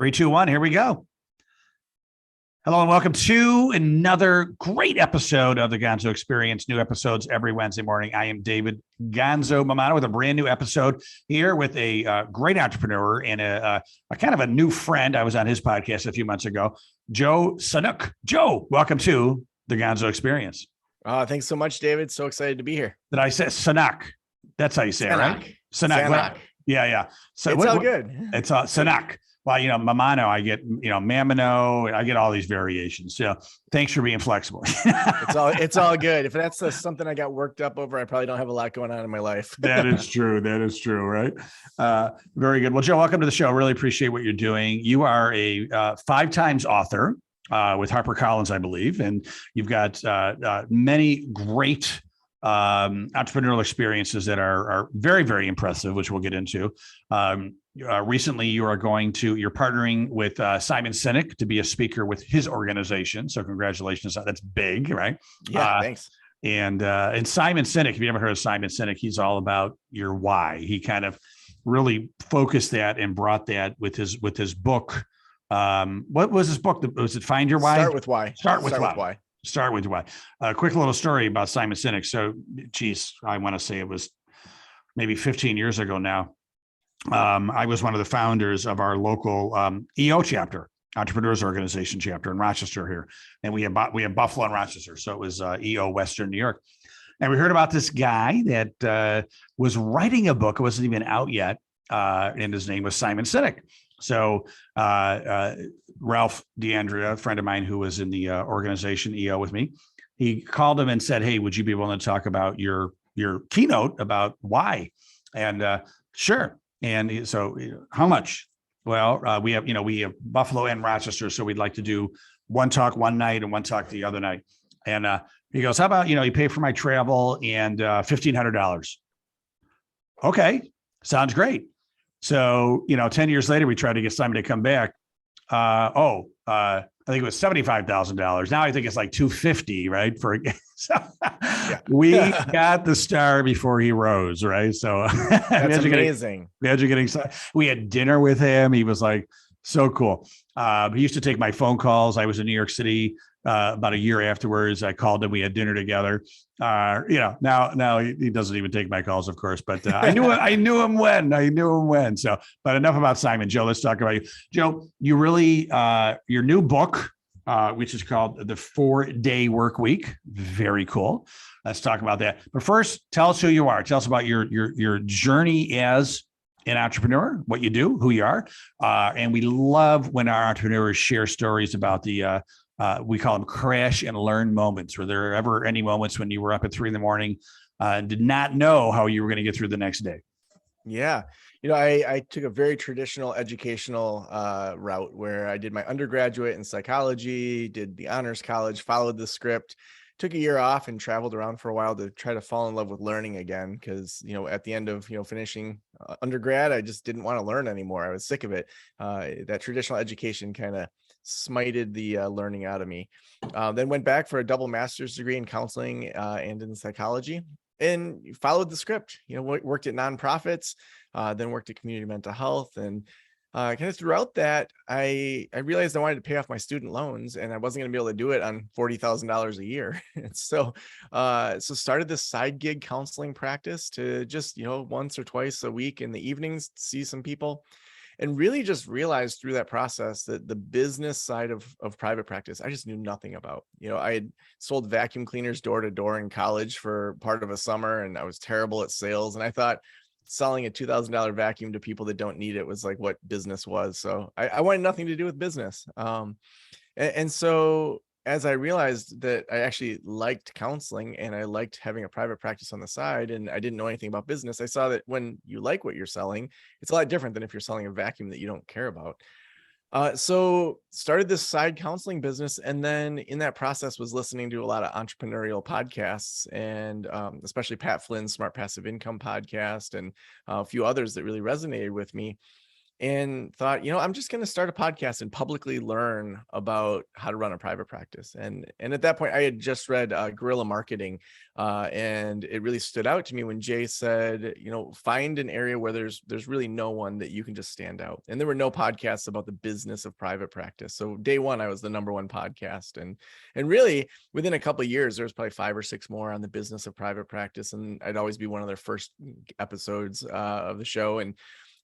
Three, two, one. Here we go. Hello and welcome to another great episode of the Gonzo Experience. New episodes every Wednesday morning. I am David Gonzo Mamano with a brand new episode here with a great entrepreneur and a kind of a new friend. I was on his podcast a few months ago, Joe Sanok. Joe, welcome to the Gonzo Experience. Thanks so much, David. So excited to be here. Did I say Sanok? That's how you say it, right? Sanok. Well, yeah. So it's all good. It's Sanok. Well, Mamano, I get, Mamano, I get all these variations. So thanks for being flexible. It's all good. If that's something I got worked up over, I probably don't have a lot going on in my life. That is true. Right? Very good. Well, Joe, welcome to the show. Really appreciate what you're doing. You are a 5 times author with HarperCollins, I believe, and you've got many great entrepreneurial experiences that are very, very impressive, which we'll get into. Recently, you're partnering with Simon Sinek to be a speaker with his organization. So congratulations. That's big, right? Yeah, thanks. And Simon Sinek, if you haven't heard of Simon Sinek, he's all about your why. He kind of really focused that and brought that with his book. What was his book? Was it Find Your Why? Start with Why. Start with why. A quick little story about Simon Sinek. So, I want to say it was maybe 15 years ago now. I was one of the founders of our local EO chapter, Entrepreneurs Organization chapter in Rochester here. And we have Buffalo and Rochester. So it was EO Western New York. And we heard about this guy that was writing a book. It wasn't even out yet. And his name was Simon Sinek. So Ralph DeAndrea, a friend of mine who was in the organization EO with me, he called him and said, "Hey, would you be willing to talk about your keynote about why?" And sure. And so how much? Well, we have Buffalo and Rochester. So we'd like to do one talk one night and one talk the other night. And he goes, how about, you pay for my travel and $1,500. Okay. Sounds great. So, 10 years later, we tried to get Simon to come back. I think it was $75,000. Now I think it's like $250,000, right? We got the star before he rose, right? So that's amazing. We had dinner with him. He was like so cool. He used to take my phone calls. I was in New York City about a year afterwards. I called him. We had dinner together. Now he doesn't even take my calls, of course. But I knew him when. So, but enough about Simon. Joe, let's talk about you. Joe, you really your new book, which is called The 4-Day Work Week. Very cool. Let's talk about that. But first, tell us who you are. Tell us about your journey as an entrepreneur, what you do, who you are. And we love when our entrepreneurs share stories about the we call them crash and learn moments. Were there ever any moments when you were up at 3 a.m. and did not know how you were going to get through the next day? Yeah. I took a very traditional educational route where I did my undergraduate in psychology, did the honors college, followed the script, took a year off and traveled around for a while to try to fall in love with learning again. Cause at the end of, finishing undergrad, I just didn't want to learn anymore. I was sick of it. That traditional education kind of smited the learning out of me. Then went back for a double master's degree in counseling and in psychology, and followed the script. Worked at nonprofits, then worked at community mental health, and kind of throughout that, I realized I wanted to pay off my student loans, and I wasn't going to be able to do it on $40,000 a year. And so started this side gig counseling practice to just once or twice a week in the evenings see some people. And really just realized through that process that the business side of private practice, I just knew nothing about. I had sold vacuum cleaners door to door in college for part of a summer, and I was terrible at sales. And I thought selling a $2,000 vacuum to people that don't need it was like what business was. So I wanted nothing to do with business. And so as I realized that I actually liked counseling and I liked having a private practice on the side, and I didn't know anything about business, I saw that when you like what you're selling, it's a lot different than if you're selling a vacuum that you don't care about. So started this side counseling business. And then in that process was listening to a lot of entrepreneurial podcasts, and especially Pat Flynn's Smart Passive Income podcast and a few others that really resonated with me. and thought, I'm just going to start a podcast and publicly learn about how to run a private practice. And at that point, I had just read Guerrilla Marketing, and it really stood out to me when Jay said, find an area where there's really no one that you can just stand out. And there were no podcasts about the business of private practice. So day one, I was the number one podcast, and really within a couple of years, there was probably 5 or 6 more on the business of private practice, and I'd always be one of their first episodes of the show. And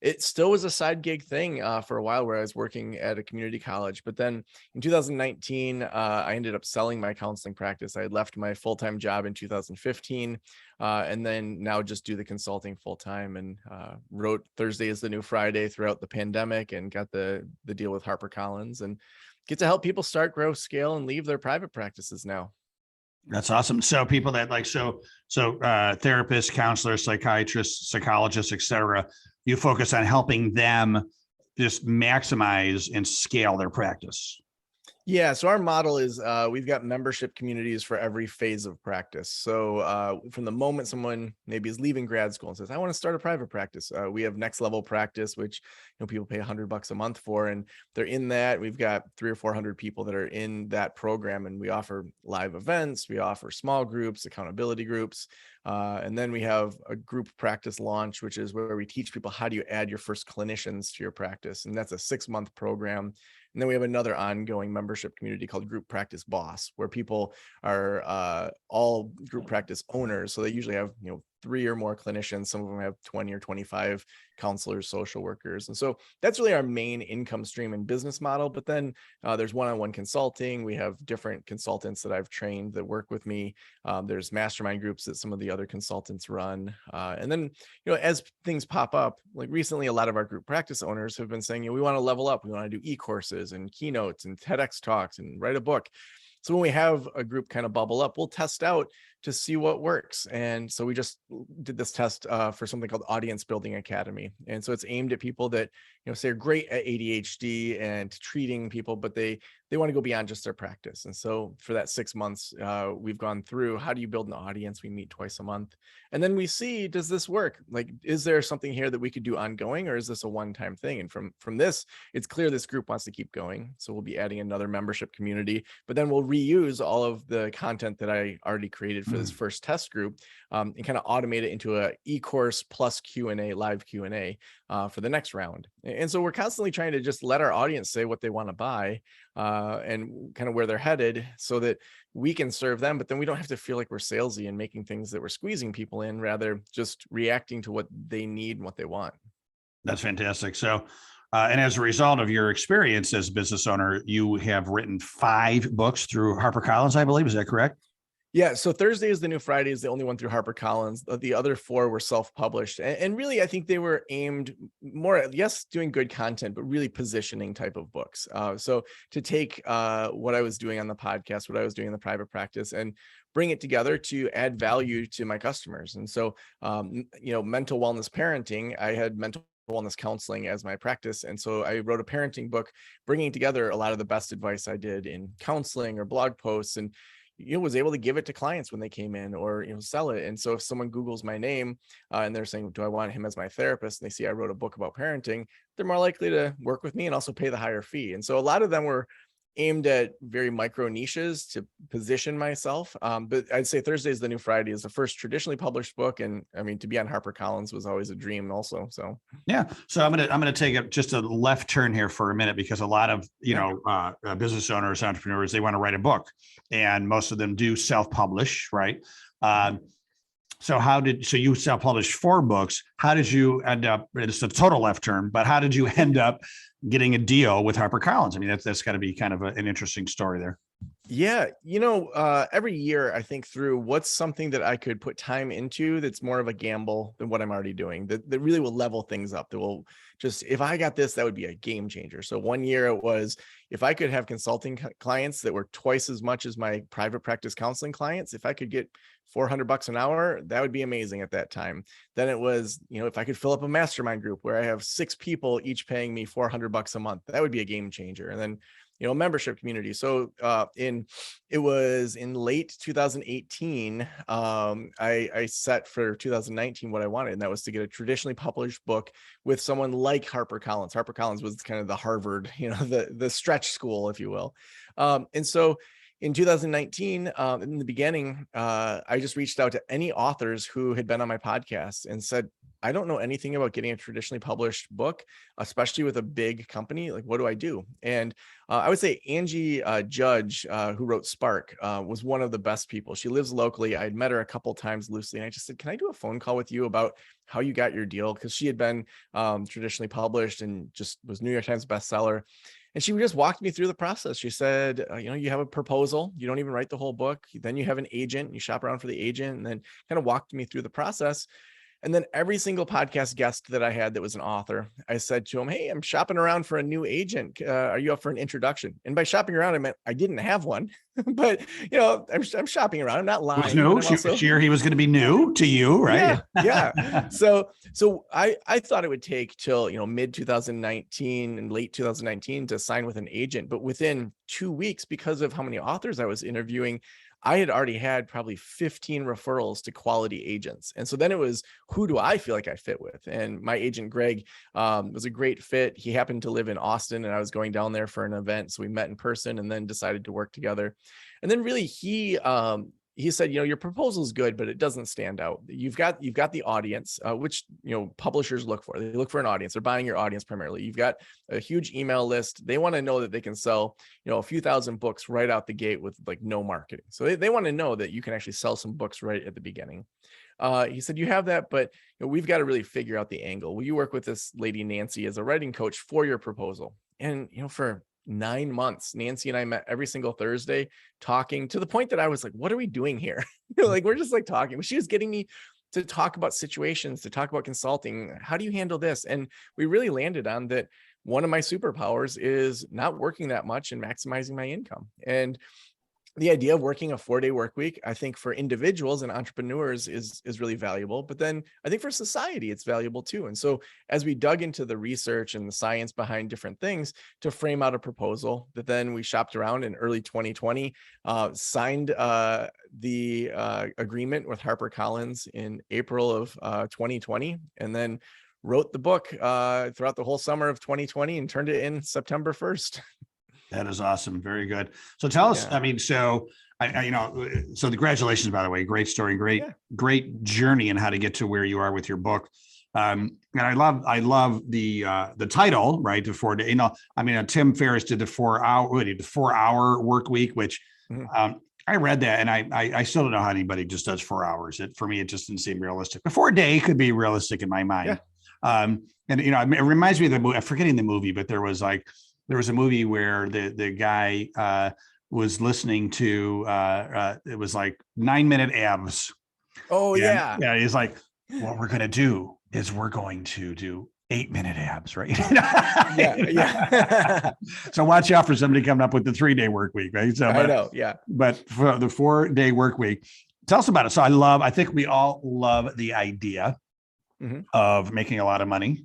it still was a side gig thing for a while where I was working at a community college. But then in 2019, I ended up selling my counseling practice. I had left my full-time job in 2015, and then now just do the consulting full-time, and wrote Thursday is the New Friday throughout the pandemic, and got the deal with HarperCollins, and get to help people start, grow, scale, and leave their private practices now. That's awesome. So people that therapists, counselors, psychiatrists, psychologists, et cetera, you focus on helping them just maximize and scale their practice. Yeah, so our model is we've got membership communities for every phase of practice. So from the moment someone maybe is leaving grad school and says, I want to start a private practice, we have next level practice, which people pay $100 a month for, and they're in that. We've got 300 or 400 people that are in that program, and we offer live events, we offer small groups, accountability groups, and then we have a group practice launch, which is where we teach people how do you add your first clinicians to your practice, and that's a 6-month program. And then we have another ongoing membership community called Group Practice Boss, where people are all group practice owners. So they usually have, 3 or more clinicians. Some of them have 20 or 25 counselors, social workers. And so that's really our main income stream and business model. But then there's one-on-one consulting. We have different consultants that I've trained that work with me. There's mastermind groups that some of the other consultants run. And then, as things pop up, like recently, a lot of our group practice owners have been saying, we want to level up. We want to do e-courses and keynotes and TEDx talks and write a book. So when we have a group kind of bubble up, we'll test out to see what works. And so we just did this test for something called Audience Building Academy. And so it's aimed at people that, say are great at ADHD and treating people, but they want to go beyond just their practice. And so for that 6 months, we've gone through, how do you build an audience? We meet twice a month. And then we see, does this work? Like, is there something here that we could do ongoing, or is this a one-time thing? And from this, it's clear this group wants to keep going. So we'll be adding another membership community, but then we'll reuse all of the content that I already created for this first test group, and kind of automate it into a e-course plus Q&A, live Q&A for the next round. And so we're constantly trying to just let our audience say what they want to buy, and kind of where they're headed, so that we can serve them, but then we don't have to feel like we're salesy and making things that we're squeezing people in, rather just reacting to what they need and what they want. That's fantastic. So, and as a result of your experience as a business owner, you have written 5 books through HarperCollins, I believe. Is that correct? Yeah, so Thursday is the New Friday is the only one through HarperCollins. The other 4 were self-published, and really, I think they were aimed more at, yes, doing good content, but really positioning type of books. So to take what I was doing on the podcast, what I was doing in the private practice, and bring it together to add value to my customers. And so, mental wellness parenting, I had mental wellness counseling as my practice. And so I wrote a parenting book, bringing together a lot of the best advice I did in counseling or blog posts, and was able to give it to clients when they came in, or sell it. And so if someone Googles my name and they're saying, do I want him as my therapist, and they see I wrote a book about parenting, they're more likely to work with me and also pay the higher fee. And so a lot of them were aimed at very micro niches to position myself. But I'd say Thursday is the New Friday is the first traditionally published book. And I mean, to be on HarperCollins was always a dream also. So yeah. So I'm gonna take just a left turn here for a minute, because a lot of business owners, entrepreneurs, they want to write a book, and most of them do self-publish, right? So you self-published 4 books. How did you end up? It's a total left turn, but how did you end up getting a deal with HarperCollins? I mean, that's got to be kind of an interesting story there. Yeah, every year I think through what's something that I could put time into that's more of a gamble than what I'm already doing, that really will level things up, that will just, if I got this, that would be a game changer. So one year it was, if I could have consulting clients that were twice as much as my private practice counseling clients, if I could get $400 an hour, that would be amazing at that time. Then it was, if I could fill up a mastermind group where I have 6 people each paying me $400 a month, that would be a game changer. And then membership community. So it was in late 2018, I set for 2019 what I wanted, and that was to get a traditionally published book with someone like HarperCollins. HarperCollins was kind of the Harvard, the stretch school, if you will. And so in 2019, in the beginning, I just reached out to any authors who had been on my podcast and said, I don't know anything about getting a traditionally published book, especially with a big company. Like, what do I do? And I would say Angie Judge, who wrote Spark, was one of the best people. She lives locally. I had met her a couple of times loosely, and I just said, can I do a phone call with you about how you got your deal? Because she had been traditionally published and just was New York Times bestseller. And she just walked me through the process. She said, you have a proposal. You don't even write the whole book. Then you have an agent. You shop around for the agent, and then kind of walked me through the process. And then every single podcast guest that I had that was an author, I said to him, hey, I'm shopping around for a new agent. Are you up for an introduction? And by shopping around, I meant I didn't have one, but I'm shopping around. I'm not lying. Was new. He was going to be new to you, right? Yeah. So I thought it would take till mid 2019 and late 2019 to sign with an agent, but within 2 weeks, because of how many authors I was interviewing, I had already had probably 15 referrals to quality agents. And so then it was, who do I feel like I fit with? And my agent, Greg, was a great fit. He happened to live in Austin, and I was going down there for an event. So we met in person and then decided to work together. And then really he said, your proposal is good, but it doesn't stand out. You've got the audience, which, publishers look for. They look for an audience. They're buying your audience primarily. You've got a huge email list. They want to know that they can sell, a few thousand books right out the gate with like no marketing. So they want to know that you can actually sell some books right at the beginning. He said, you have that, but we've got to really figure out the angle. Will you work with this lady, Nancy, as a writing coach for your proposal? And, for 9 months, Nancy and I met every single Thursday talking, to the point that I was like, what are we doing here? Like, we're just like talking. She was getting me to talk about situations, to talk about consulting. How do you handle this? And we really landed on that. One of my superpowers is not working that much and maximizing my income. And the idea of working a 4-day work week, I think for individuals and entrepreneurs is really valuable, but then I think for society, it's valuable too. And so as we dug into the research and the science behind different things to frame out a proposal that then we shopped around in early 2020, signed the agreement with HarperCollins in April of 2020, and then wrote the book throughout the whole summer of 2020 and turned it in September 1st. That is awesome. Very good. So tell us, so so congratulations, by the way, great story, great journey and how to get to where you are with your book. And I love the title, right? The 4 day, Tim Ferriss did the 4-hour work week, which I read that and I still don't know how anybody just does 4 hours. For me, it just didn't seem realistic. The 4 day could be realistic in my mind. Yeah. And it reminds me of the movie, I'm forgetting the movie, but there was a movie where the guy was listening to it was like 9-minute abs. Oh, yeah. Yeah. He's like, what we're going to do is we're going to do 8-minute abs, right? Yeah. So watch out for somebody coming up with the 3-day work week, right? So I know. Yeah. But for the 4-day work week, tell us about it. So I think we all love the idea of making a lot of money.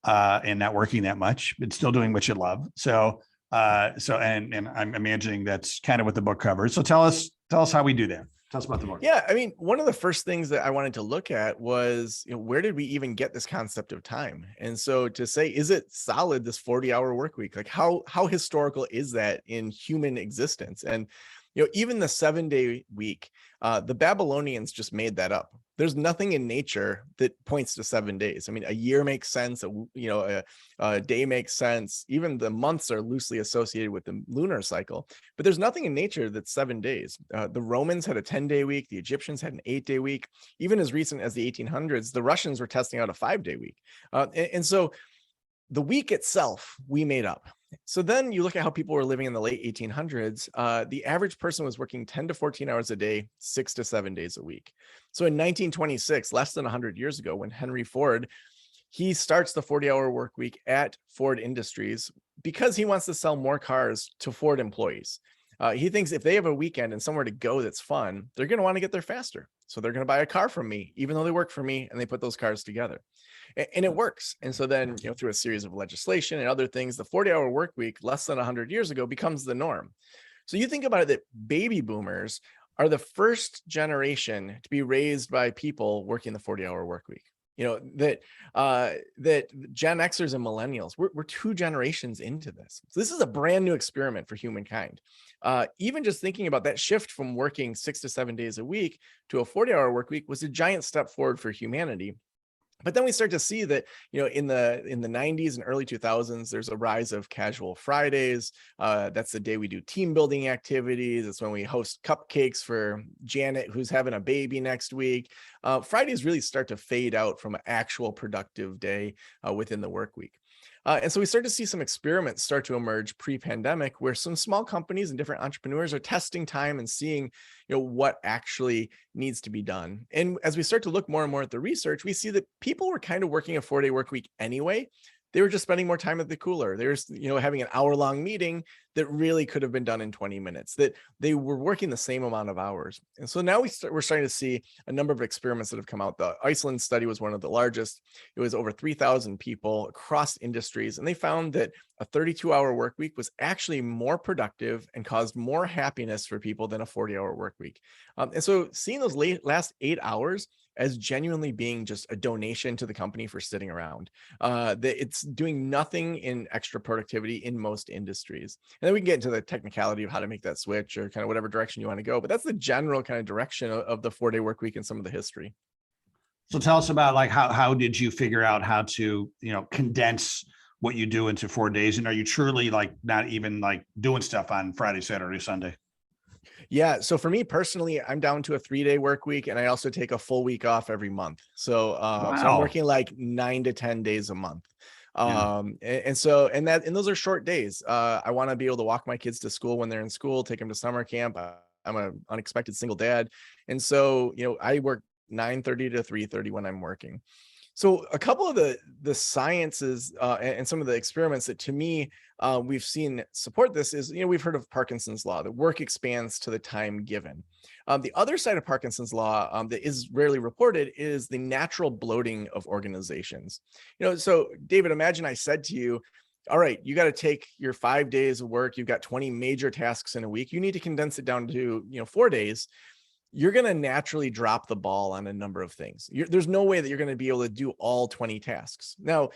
And not working that much, but still doing what you love. So and I'm imagining that's kind of what the book covers. So tell us how we do that. Tell us about the book. Yeah. I mean, one of the first things that I wanted to look at was, where did we even get this concept of time? And so to say, is it solid, this 40-hour work week? Like how historical is that in human existence? And, even the 7-day week, the Babylonians just made that up. There's nothing in nature that points to 7 days. I mean, a year makes sense. A day makes sense. Even the months are loosely associated with the lunar cycle, but there's nothing in nature that's 7 days. The Romans had a 10-day week. The Egyptians had an 8-day week. Even as recent as the 1800s, the Russians were testing out a 5-day week. And so the week itself, we made up. So then you look at how people were living in the late 1800s. The average person was working 10 to 14 hours a day, 6 to 7 days a week. So in 1926, less than 100 years ago, when Henry Ford, he starts the 40-hour work week at Ford Industries because he wants to sell more cars to Ford employees. He thinks if they have a weekend and somewhere to go that's fun, they're going to want to get there faster. So they're going to buy a car from me, even though they work for me, and they put those cars together. And it works. And so then, through a series of legislation and other things, the 40-hour work week less than 100 years ago becomes the norm. So you think about it, that baby boomers are the first generation to be raised by people working the 40-hour work week. That Gen Xers and millennials, we're two generations into this. So this is a brand new experiment for humankind. Even just thinking about that shift from working 6 to 7 days a week to a 40-hour work week was a giant step forward for humanity. But then we start to see that, in the 90s and early 2000s, there's a rise of casual Fridays. That's the day we do team building activities. It's when we host cupcakes for Janet, who's having a baby next week. Fridays really start to fade out from an actual productive day within the work week. And so we start to see some experiments start to emerge pre-pandemic, where some small companies and different entrepreneurs are testing time and seeing, what actually needs to be done. And as we start to look more and more at the research, we see that people were kind of working a 4-day work week anyway. They were just spending more time at the cooler. They were, having an hour-long meeting that really could have been done in 20 minutes, that they were working the same amount of hours. And so now we're starting to see a number of experiments that have come out. The Iceland study was one of the largest. It was over 3,000 people across industries. And they found that a 32-hour work week was actually more productive and caused more happiness for people than a 40-hour work week. And so seeing those last 8 hours as genuinely being just a donation to the company for sitting around, that it's doing nothing in extra productivity in most industries. And then we can get into the technicality of how to make that switch or kind of whatever direction you want to go. But that's the general kind of direction of the 4-day work week and some of the history. So tell us about, like, how did you figure out how to, condense what you do into 4 days? And are you truly like not even like doing stuff on Friday, Saturday, Sunday? Yeah. So for me personally, I'm down to a 3-day work week, and I also take a full week off every month. So I'm working like 9 to 10 days a month. Yeah. And those are short days. I want to be able to walk my kids to school when they're in school, take them to summer camp. I'm an unexpected single dad. And so, I work 9:30 to 3:30 when I'm working. So a couple of the sciences and some of the experiments that to me we've seen support this is, we've heard of Parkinson's law, that work expands to the time given. The other side of Parkinson's law that is rarely reported is the natural bloating of organizations. So David, imagine I said to you, all right, you got to take your 5 days of work. You've got 20 major tasks in a week. You need to condense it down to, 4 days. You're going to naturally drop the ball on a number of things. There's no way that you're going to be able to do all 20 tasks. Now,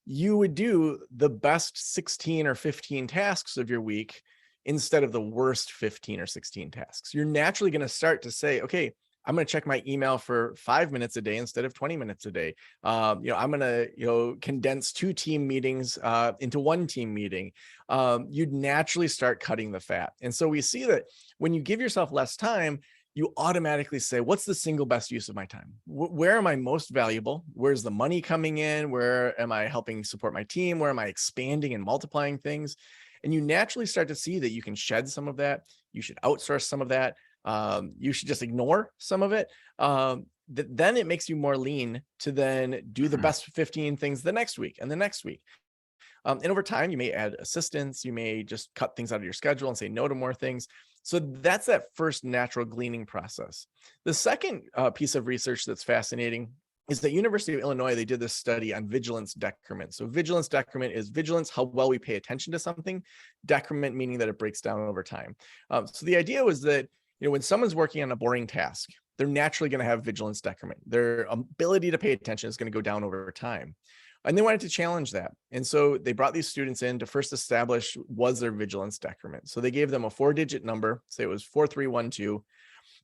you would do the best 16 or 15 tasks of your week instead of the worst 15 or 16 tasks. You're naturally going to start to say, okay, I'm going to check my email for 5 minutes a day instead of 20 minutes a day. I'm going to, condense 2 team meetings into 1 team meeting. You'd naturally start cutting the fat. And so we see that when you give yourself less time, you automatically say, what's the single best use of my time? Where am I most valuable? Where's the money coming in? Where am I helping support my team? Where am I expanding and multiplying things? And you naturally start to see that you can shed some of that. You should outsource some of that. You should just ignore some of it. Then it makes you more lean to then do the best 15 things the next week and the next week. And over time, you may add assistants. You may just cut things out of your schedule and say no to more things. So that's that first natural gleaning process. The second piece of research that's fascinating is that University of Illinois, they did this study on vigilance decrement. So vigilance decrement is vigilance, how well we pay attention to something, decrement meaning that it breaks down over time. So the idea was that, when someone's working on a boring task, they're naturally going to have vigilance decrement. Their ability to pay attention is going to go down over time. And they wanted to challenge that. And so they brought these students in to first establish, was their vigilance decrement? So they gave them a 4-digit number, say it was 4312,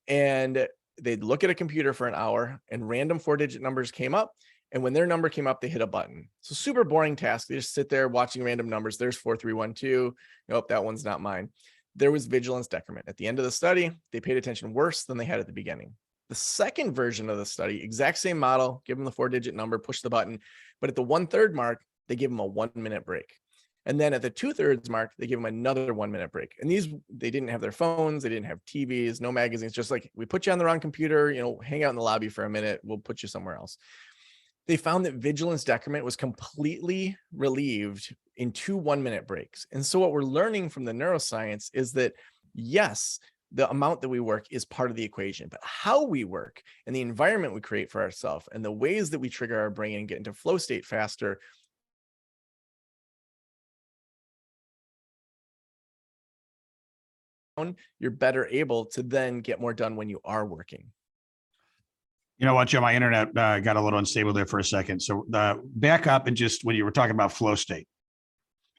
and they'd look at a computer for an hour and random 4-digit numbers came up. And when their number came up, they hit a button. So super boring task. They just sit there watching random numbers. There's 4312. Nope, that one's not mine. There was vigilance decrement. At the end of the study, they paid attention worse than they had at the beginning. The second version of the study, exact same model, give them the 4-digit number, push the button. But at the 1/3 mark, they give them a 1-minute break. And then at the 2/3 mark, they give them another 1-minute break. And they didn't have their phones. They didn't have TVs, no magazines, just like, we put you on the wrong computer, hang out in the lobby for a minute. We'll put you somewhere else. They found that vigilance decrement was completely relieved in 2 1-minute breaks. And so what we're learning from the neuroscience is that, yes, the amount that we work is part of the equation, but how we work and the environment we create for ourselves and the ways that we trigger our brain and get into flow state faster, you're better able to then get more done when you are working. You know what, Joe, my internet got a little unstable there for a second. So back up and just when you were talking about flow state.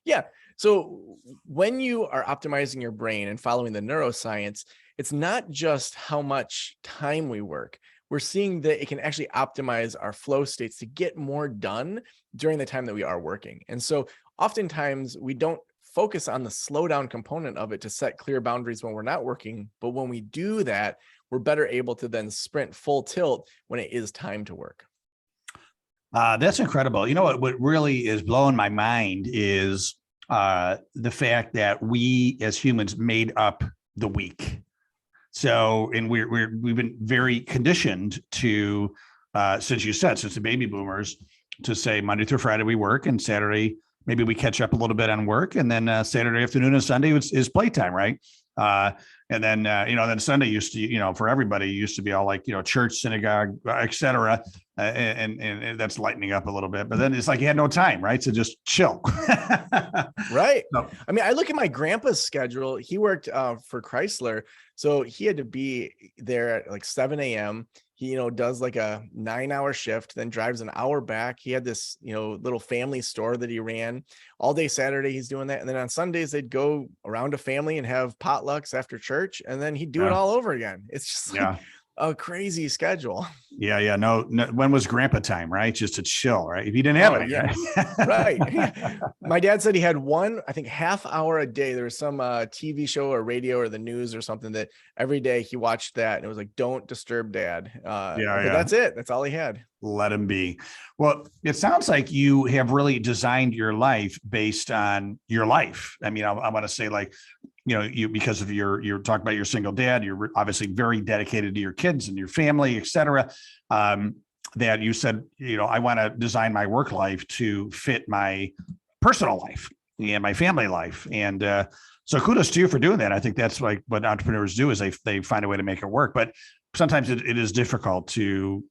Yeah. So when you are optimizing your brain and following the neuroscience, it's not just how much time we work. We're seeing that it can actually optimize our flow states to get more done during the time that we are working. And so oftentimes we don't focus on the slowdown component of it to set clear boundaries when we're not working. But when we do that, we're better able to then sprint full tilt when it is time to work. That's incredible. You know what really is blowing my mind is the fact that we as humans made up the week. So, and we've been very conditioned to, since the baby boomers, to say Monday through Friday we work, and Saturday maybe we catch up a little bit on work, and then Saturday afternoon and Sunday is playtime, right? And then then Sunday used to, for everybody, used to be all like, church, synagogue, etc. And that's lightening up a little bit, but then it's like you had no time, right? So just chill. Right. So, I mean, I look at my grandpa's schedule. He worked for Chrysler, so he had to be there at like 7 a.m. He, does like a 9-hour shift, then drives an hour back. He had this, little family store that he ran all day Saturday. He's doing that. And then on Sundays, they'd go around a family and have potlucks after church. And then he'd do it all over again. It's just like a crazy schedule. Yeah. No, when was grandpa time, right? Just to chill, right? If you didn't have it. Yeah. Right. My dad said he had one, I think, half hour a day. There was some TV show or radio or the news or something that every day he watched that. And it was like, don't disturb dad. But that's it. That's all he had. Let him be. Well, it sounds like you have really designed your life based on your life. I mean, I want to say like, you, because of you're talking about your single dad, you're obviously very dedicated to your kids and your family, et cetera. That you said, I want to design my work life to fit my personal life and my family life. And so kudos to you for doing that. I think that's like what entrepreneurs do is they find a way to make it work. But sometimes it is difficult to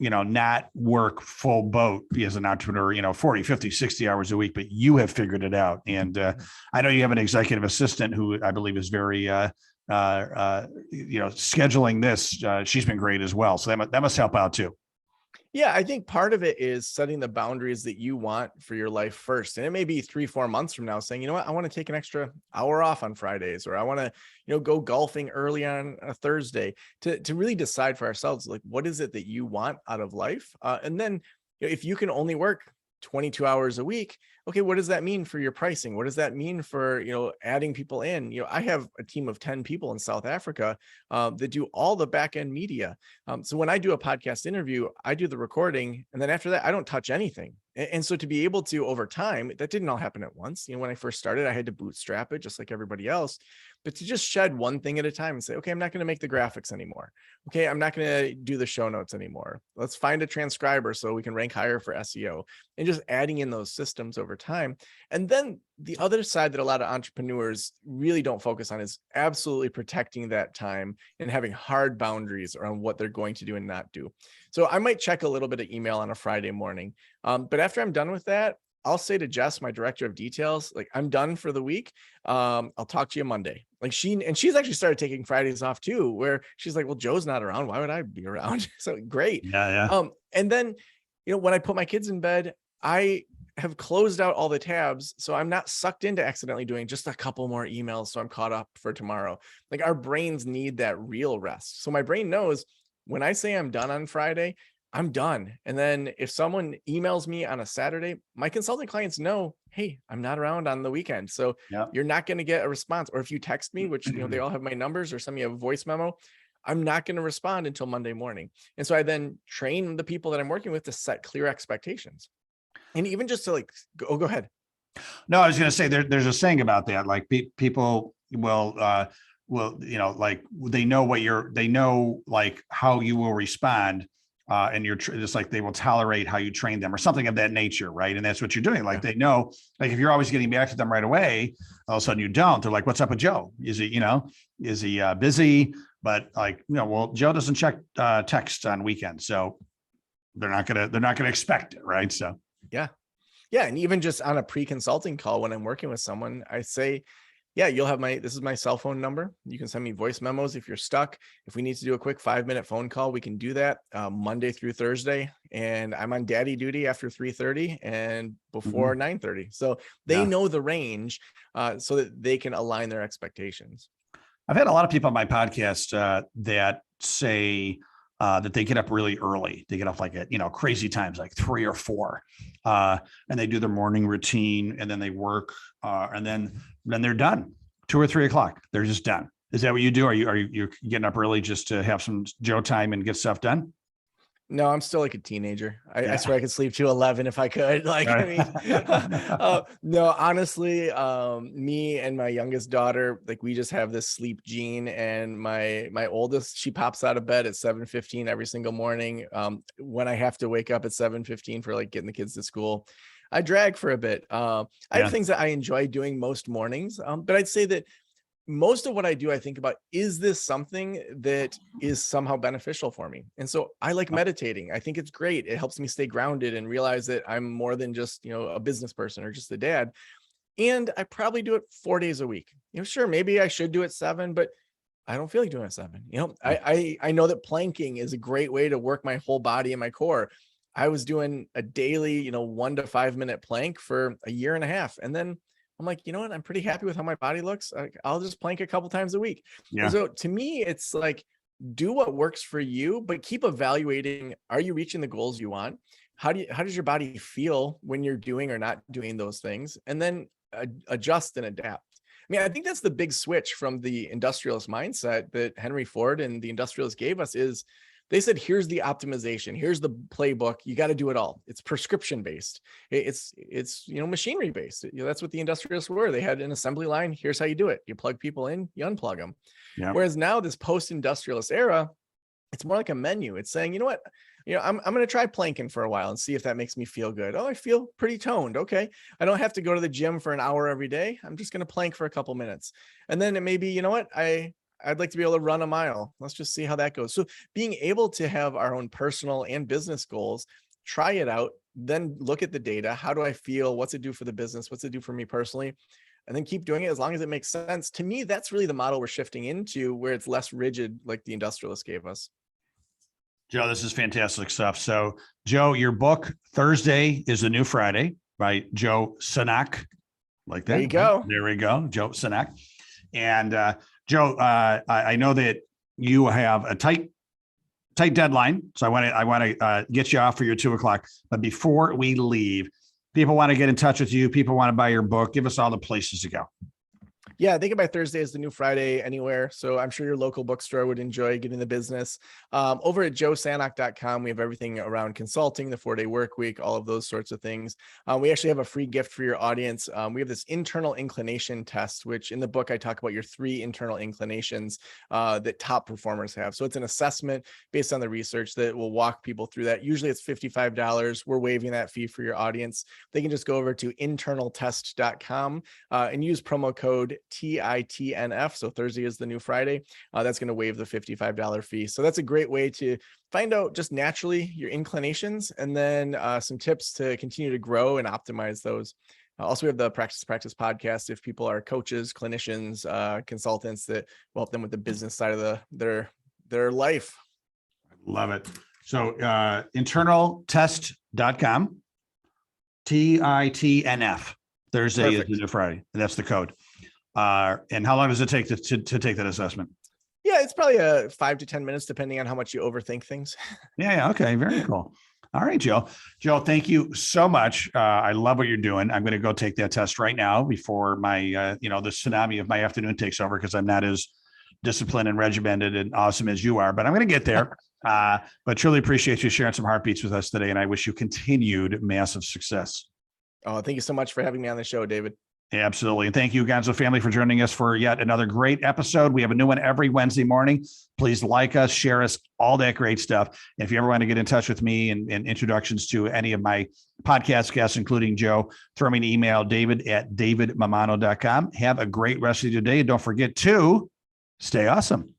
not work full boat as an entrepreneur, 40, 50, 60 hours a week, but you have figured it out. And I know you have an executive assistant who I believe is very, scheduling this. She's been great as well. So that must help out too. Yeah, I think part of it is setting the boundaries that you want for your life first. And it may be 3-4 months from now saying, I want to take an extra hour off on Fridays, or I want to, go golfing early on a Thursday to really decide for ourselves, like, what is it that you want out of life? And then if you can only work 22 hours a week, okay, what does that mean for your pricing? What does that mean for, adding people in? I have a team of 10 people in South Africa that do all the back end media. So when I do a podcast interview, I do the recording, and then after that, I don't touch anything. And so to be able to, over time, that didn't all happen at once. When I first started, I had to bootstrap it just like everybody else, but to just shed one thing at a time and say, okay, I'm not going to make the graphics anymore. Okay, I'm not going to do the show notes anymore. Let's find a transcriber so we can rank higher for SEO, and just adding in those systems over time. And then the other side that a lot of entrepreneurs really don't focus on is absolutely protecting that time and having hard boundaries around what they're going to do and not do. So I might check a little bit of email on a Friday morning. But after I'm done with that, I'll say to Jess, my director of details, like, I'm done for the week. I'll talk to you Monday. Like she's actually started taking Fridays off too, where she's like, well, Joe's not around. Why would I be around? So great. Yeah. And then, when I put my kids in bed, I have closed out all the tabs. So I'm not sucked into accidentally doing just a couple more emails. So I'm caught up for tomorrow. Like, our brains need that real rest. So my brain knows when I say I'm done on Friday, I'm done. And then if someone emails me on a Saturday, my consulting clients know, hey, I'm not around on the weekend. So you're not going to get a response. Or if you text me, which, they all have my numbers, or send me a voice memo, I'm not going to respond until Monday morning. And so I then train the people that I'm working with to set clear expectations. And even just to go ahead. No, I was going to say there's a saying about that. Like people will, like they know like how you will respond and you're just like, they will tolerate how you train them or something of that nature. Right. And that's what you're doing. Like they know, like if you're always getting back to them right away, all of a sudden you don't, they're like, what's up with Joe? Is he, is he busy? But like, well, Joe doesn't check text on weekends. So they're not gonna expect it. Right. So. Yeah. Yeah. And even just on a pre-consulting call, when I'm working with someone, I say, yeah, you'll have this is my cell phone number. You can send me voice memos if you're stuck. If we need to do a quick 5-minute phone call, we can do that Monday through Thursday. And I'm on daddy duty after 3:30 and before 9:30. So they know the range so that they can align their expectations. I've had a lot of people on my podcast that say that they get up really early. They get up like at, crazy times, like 3 or 4, and they do their morning routine, and then they work, and then they're done. 2 or 3 o'clock, they're just done. Is that what you do? Are you getting up early just to have some Joe time and get stuff done? No, I'm still like a teenager. I swear I could sleep to 11 if I could. Like, no, honestly, me and my youngest daughter, like we just have this sleep gene, and my oldest, she pops out of bed at 7:15 every single morning. When I have to wake up at 7:15 for like getting the kids to school, I drag for a bit. I have things that I enjoy doing most mornings, but I'd say that most of what I do, I think about, is this something that is somehow beneficial for me? And so I like meditating. I think it's great. It helps me stay grounded and realize that I'm more than just, a business person or just a dad. And I probably do it 4 days a week. Sure, maybe I should do it 7, but I don't feel like doing it 7. I know that planking is a great way to work my whole body and my core. I was doing a daily, 1 to 5 minute plank for a year and a half. And then I'm like, you know what? I'm pretty happy with how my body looks. I'll just plank a couple times a week. Yeah. So to me, it's like, do what works for you, but keep evaluating. Are you reaching the goals you want? How does your body feel when you're doing or not doing those things? And then adjust and adapt. I mean, I think that's the big switch from the industrialist mindset that Henry Ford and the industrialists gave us is they said, here's the optimization. Here's the playbook. You got to do it all. It's prescription based. It's machinery based. That's what the industrialists were. They had an assembly line. Here's how you do it. You plug people in, you unplug them. Yeah. Whereas now this post-industrialist era, it's more like a menu. It's saying, you know what, I'm going to try planking for a while and see if that makes me feel good. Oh, I feel pretty toned. Okay. I don't have to go to the gym for an hour every day. I'm just going to plank for a couple minutes. And then it may be, you know what, I'd like to be able to run a mile. Let's just see how that goes. So being able to have our own personal and business goals, try it out, then look at the data. How do I feel? What's it do for the business? What's it do for me personally? And then keep doing it as long as it makes sense. To me, that's really the model we're shifting into, where it's less rigid like the industrialists gave us. Joe, this is fantastic stuff. So Joe, your book, Thursday is the New Friday, by Joe Sanok. Like that. There you go. There we go. Joe Sanok. And Joe, I know that you have a tight deadline, so I want to get you off for your 2 o'clock. But before we leave, people want to get in touch with you. People want to buy your book. Give us all the places to go. Yeah, I think by Thursday is the New Friday anywhere. So I'm sure your local bookstore would enjoy getting the business. Over at joesanok.com, we have everything around consulting, the 4-day work week, all of those sorts of things. We actually have a free gift for your audience. We have this internal inclination test, which in the book, I talk about your 3 internal inclinations that top performers have. So it's an assessment based on the research that will walk people through that. Usually it's $55. We're waiving that fee for your audience. They can just go over to internaltest.com and use promo code TITNF. So Thursday is the New Friday. That's going to waive the $55 fee. So that's a great way to find out just naturally your inclinations, and then some tips to continue to grow and optimize those. Also, we have the Practice podcast. If people are coaches, clinicians, consultants, that will help them with the business side of their life. Love it. So internaltest.com, TITNF. Thursday is the New Friday. That's the code. And how long does it take to take that assessment? Yeah, it's probably 5 to 10 minutes, depending on how much you overthink things. Yeah. Okay. Very cool. All right, Joe. Joe, thank you so much. I love what you're doing. I'm going to go take that test right now before my, the tsunami of my afternoon takes over, because I'm not as disciplined and regimented and awesome as you are, but I'm going to get there. But truly appreciate you sharing some heartbeats with us today. And I wish you continued massive success. Oh, thank you so much for having me on the show, David. Absolutely. And thank you, Gonzo family, for joining us for yet another great episode. We have a new one every Wednesday morning. Please like us, share us, all that great stuff. And if you ever want to get in touch with me and introductions to any of my podcast guests, including Joe, throw me an email, david@davidmamano.com. Have a great rest of your day. And don't forget to stay awesome.